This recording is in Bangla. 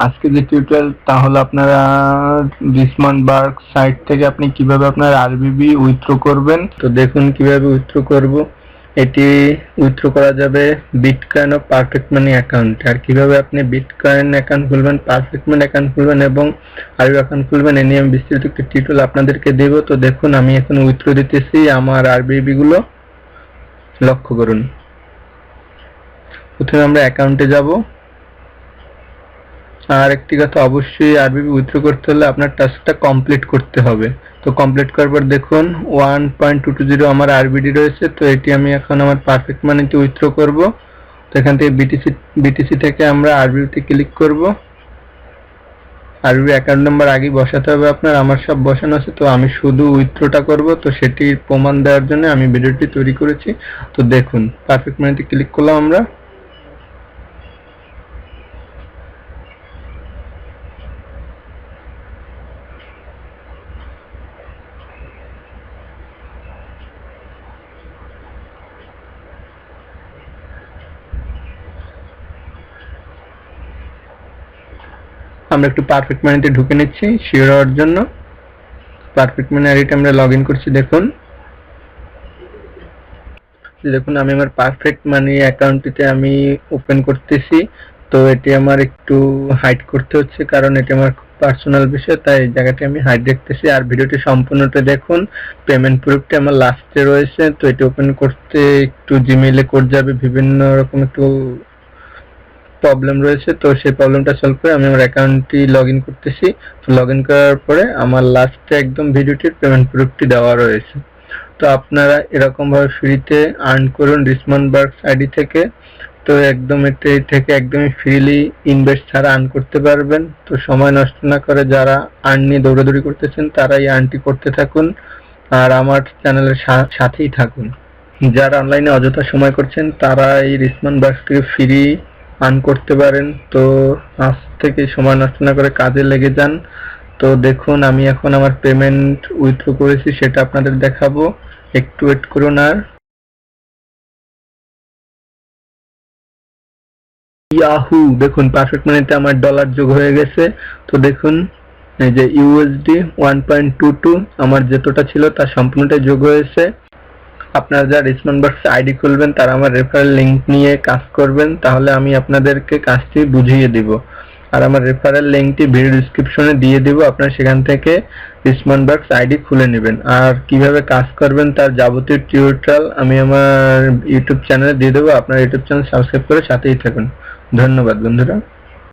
আজকে যে টিউটোরিয়াল তা হলো আপনারা রিসমান্ডবার্গ সাইট থেকে আপনি কিভাবে আপনার আরবিবি উইথড্র করবেন। তো দেখুন কিভাবে উইথড্র করব। এটি উইথড্র করা যাবে বিটকয়েন ও পারফেক্ট মানি অ্যাকাউন্টে। আর কিভাবে আপনি বিটকয়েন অ্যাকাউন্ট খুলবেন, পারফেক্ট মানি অ্যাকাউন্ট খুলবেন এবং আরবি অ্যাকাউন্ট খুলবেন, এ নিয়ে আমি বিস্তারিত একটি টিউটোরিয়াল আপনাদেরকে দেব। তো দেখুন আমি এখন উইথড্র দিতেছি আমার আরবিবি গুলো, লক্ষ্য করুন। প্রথমে আমরা অ্যাকাউন্টে যাব। আর একটি কথা, অবশ্যই আরবিবি উইথড্র করতে হলে আপনার টাস্কটা কমপ্লিট করতে হবে। তো কমপ্লিট করার পর দেখুন 1.220 আমার আরবিডি রয়েছে। তো এটি আমি এখন আমার পারফেক্ট মানিতে উইথড্র করব। তো এখান থেকে বিটিসি থেকে আমরা আরবিবিতে ক্লিক করব। আরবিবি অ্যাকাউন্ট নাম্বার আগে বসাতে হবে আপনার, আমার সব বসানো আছে। তো আমি শুধু উইথড্রটা করব, তো সেটির প্রমাণ দেওয়ার জন্য আমি ভিডিওটি তৈরি করেছি। তো দেখুন পারফেক্ট মানিতে ক্লিক করলাম আমরা। আমরা একটু পারফেক্ট মানিতে ঢুকে নিচ্ছি শিওর হওয়ার জন্য। পারফেক্ট মানি আইডিটা আমরা লগ ইন করছি। দেখুন আমি আমার পারফেক্ট মানি অ্যাকাউন্টটিতে আমি ওপেন করতেছি। তো এটি আমার একটু হাইড করতে হচ্ছে, কারণ এটি আমার পার্সোনাল বিষয়, তাই এই জায়গাটি আমি হাইড রাখতেছি। আর ভিডিওটি সম্পূর্ণটা দেখুন। পেমেন্ট প্রুফটি আমার লাস্টে রয়েছে। তো এটি ওপেন করতে একটু জিমেইলে কোড যাবে, বিভিন্ন রকম একটু প্রবলেম রয়েছে। তো সেই প্রবলেমটা সলভ করে আমি আমার অ্যাকাউন্টটি লগ ইন করতেছি। তো লগ ইন করার পরে আমার লাস্টে একদম ভিডিওটির পেমেন্ট প্রুফটি দেওয়া রয়েছে। তো আপনারা এরকম ভাবে ফ্রিতে আর্ন করুন রিসমান্ডবার্গ আইডি থেকে। তো একদম এটি থেকে একদমই ফ্রিলি ইনভেস্ট ছাড়া আর্ন করতে পারবেন। তো সময় নষ্ট না করে যারা আর্ন নিয়ে দৌড়াদৌড়ি করতেছেন তারা এই আর্নটি করতে থাকুন আর আমার চ্যানেলের সাথেই থাকুন। যারা অনলাইনে অযথা সময় করছেন তারা এই রিসমান্ডবার্গ থেকে ফ্রি আর্ন করতে পারেন। তো আজ থেকে সময় নষ্ট না করে কাজে লেগে যান। তো দেখুন আমি এখন আমার পেমেন্ট উইথড্র করেছি, সেটা আপনাদের দেখাবো। একটু ওয়েট করুন। আর ইয়াহু দেখুন পারফেক্ট মানিতে আমার ডলার যোগ হয়ে গেছে। তো দেখুন এই যে ইউএসডি 1.22 আমার যতটা ছিল তার সম্পূর্ণটাই যোগ হয়েছে। আপনারা যারা রিসমান্ডবার্গ আইডি খুলবেন তারা আমার রেফারেল লিংক নিয়ে কাজ করবেন, তাহলে আমি আপনাদেরকে কাজটি বুঝিয়ে দিব। আর আমার রেফারেল লিংকটি ভিডিও ডেসক্রিপশনে দিয়ে দিব, আপনারা সেখান থেকে রিসমান্ডবার্গ আইডি খুলে নেবেন। আর কিভাবে কাজ করবেন তার যাবতীয় টিউটোরিয়াল আমি আমার ইউটিউব চ্যানেলে দিয়ে দেবো। আপনার ইউটিউব চ্যানেল সাবস্ক্রাইব করে সাথেই থাকুন। ধন্যবাদ বন্ধুরা।